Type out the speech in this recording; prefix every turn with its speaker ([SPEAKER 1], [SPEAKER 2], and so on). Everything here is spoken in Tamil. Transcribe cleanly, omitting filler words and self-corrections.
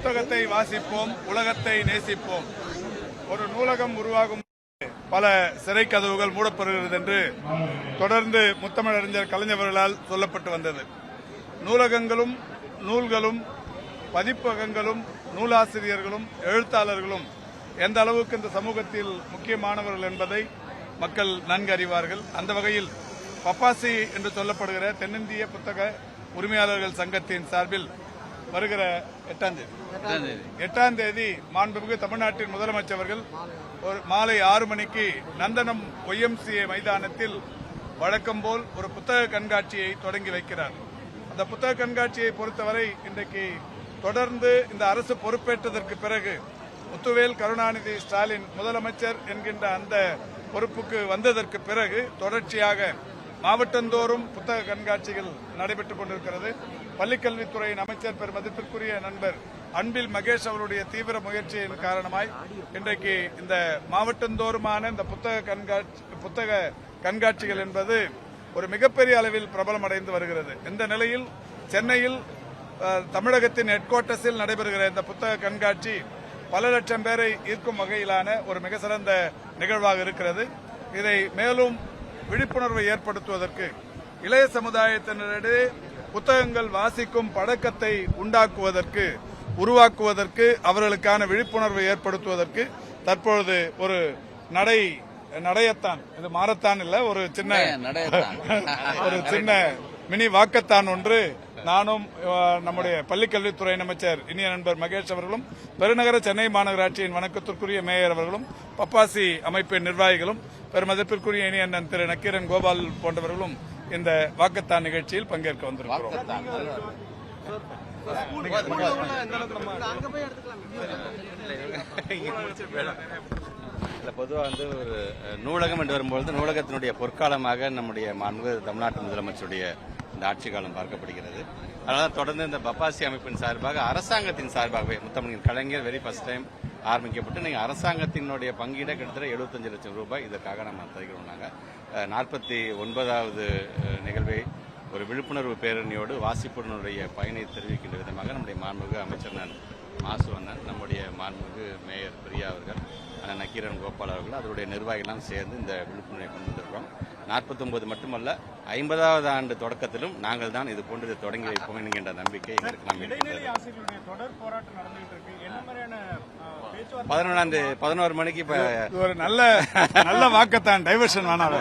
[SPEAKER 1] புத்தகத்தை வாசிப்போம், உலகத்தை நேசிப்போம். ஒரு நூலகம் உருவாகும் பல சிறை கதவுகள் மூடப்படுகிறது என்று தொடர்ந்து முத்தமிழறிஞர் கலைஞர்களால் சொல்லப்பட்டு வந்தது. நூலகங்களும் நூல்களும் பதிப்பகங்களும் நூலாசிரியர்களும் எழுத்தாளர்களும் எந்த அளவுக்கு இந்த சமூகத்தில் முக்கியமானவர்கள் என்பதை மக்கள் நன்கு அறிவார்கள். அந்த வகையில் பப்பாசி என்று சொல்லப்படுகிற தென்னிந்திய புத்தக உரிமையாளர்கள் சங்கத்தின் சார்பில் வருகிற 8ஆம் தேதி மாண்புமிகு தமிழ்நாட்டின் முதலமைச்சர்கள் ஒரு மாலை 6 மணிக்கு நந்தனம் YMCA மைதானத்தில் வழக்கம் போல் ஒரு புத்தக கண்காட்சியை தொடங்கி வைக்கிறார். அந்த புத்தக கண்காட்சியை பொறுத்தவரை இன்றைக்கு தொடர்ந்து இந்த அரசு பொறுப்பேற்றதற்கு பிறகு முத்துவேல் கருணாநிதி ஸ்டாலின் முதலமைச்சர் என்கின்ற அந்த பொறுப்புக்கு வந்ததற்கு பிறகு தொடர்ச்சியாக மாவட்டந்தோறும் புத்தக கண்காட்சிகள் நடைபெற்றுக் கொண்டிருக்கிறது. பள்ளிக்கல்வித்துறையின் அமைச்சர் பெருமதிப்பிற்குரிய நண்பர் அன்பில் மகேஷ் அவருடைய தீவிர முயற்சியின் காரணமாய் இன்றைக்கு இந்த மாவட்டந்தோறுமான இந்த புத்தக கண்காட்சிகள் என்பது ஒரு மிகப்பெரிய அளவில் பிரபலமடைந்து வருகிறது. இந்த நிலையில் சென்னையில் தமிழகத்தின் ஹெட் குவார்ட்டர்ஸில் நடைபெறுகிற இந்த புத்தக கண்காட்சி பல லட்சம் பேரை ஈர்க்கும் வகையிலான ஒரு மிக சிறந்த நிகழ்வாக இருக்கிறது. இதை மேலும் விழிப்புணர்வை ஏற்படுத்துவதற்கு இளைய சமுதாயத்தினரிடையே புத்தகங்கள் வாசிக்கும் பழக்கத்தை உருவாக்குவதற்கு அவர்களுக்கான விழிப்புணர்வை ஏற்படுத்துவதற்கு தற்பொழுது ஒரு நடையத்தான், இது மாரத்தான் இல்ல, ஒரு சின்ன மினி வாக்கத்தான் ஒன்று நானும் நம்முடைய பள்ளிக்கல்வித்துறை அமைச்சர் இனிய நண்பர் மகேஷ் அவர்களும் பெருநகர சென்னை மாநகராட்சியின் வணக்கத்திற்குரிய மேயர் அவர்களும் பப்பாசி அமைப்பின் நிர்வாகிகளும் பெருமதிப்பிற்குரிய இனிய அண்ணன் திரு நக்கீரன் கோபால் போன்றவர்களும் இந்த வாக்கத்தான் நிகழ்ச்சியில் பங்கேற்க வந்திருக்கிறோம்.
[SPEAKER 2] பொதுவாக ஒரு நூலகம் என்று வரும்பொழுது நூலகத்தினுடைய பொற்காலமாக நம்முடைய மாண்புமிகு தமிழ்நாட்டு முதலமைச்சருடைய இந்த ஆட்சி காலம் பார்க்கப்படுகிறது. அதனால தொடர்ந்து இந்த பப்பாசி அமைப்பின் சார்பாக அரசாங்கத்தின் சார்பாகவே முத்தமிழின் கலைஞர் வெரி ஃபர்ஸ்ட் டைம் ஆரம்பிக்கப்பட்டு நீங்கள் அரசாங்கத்தினுடைய பங்கீட கிட்டத்தட்ட 75 லட்சம் ரூபாய் இதற்காக நம்ம தருகிறோம். நாங்கள் 49வது நிகழ்வை ஒரு விழிப்புணர்வு பேரணியோடு வாசிப்புடனுடைய பயனை தெரிவிக்கின்ற விதமாக நம்முடைய மாண்புமிகு அமைச்சர் மாசு அண்ணன், நம்முடைய மாண்புமிகு மேயர் பிரியா அவர்கள், அண்ணன் நக்கீரன் கோபால் அவர்கள், அதனுடைய நிர்வாகிகளாம் சேர்ந்து இந்த விழிப்புணர்வை கொண்டு வந்திருக்கிறோம். 49 மட்டுமல்ல 50வது ஆண்டு தொடக்கத்திலும் நாங்கள் தான் இது போன்று தொடங்கி வைப்போம் என்கின்ற நம்பிக்கை எங்களுக்கு நாம் 11 மணிக்கு இப்ப
[SPEAKER 1] ஒரு நல்ல வாக்கத்தான் டைவர்ஷன் வேணாம்.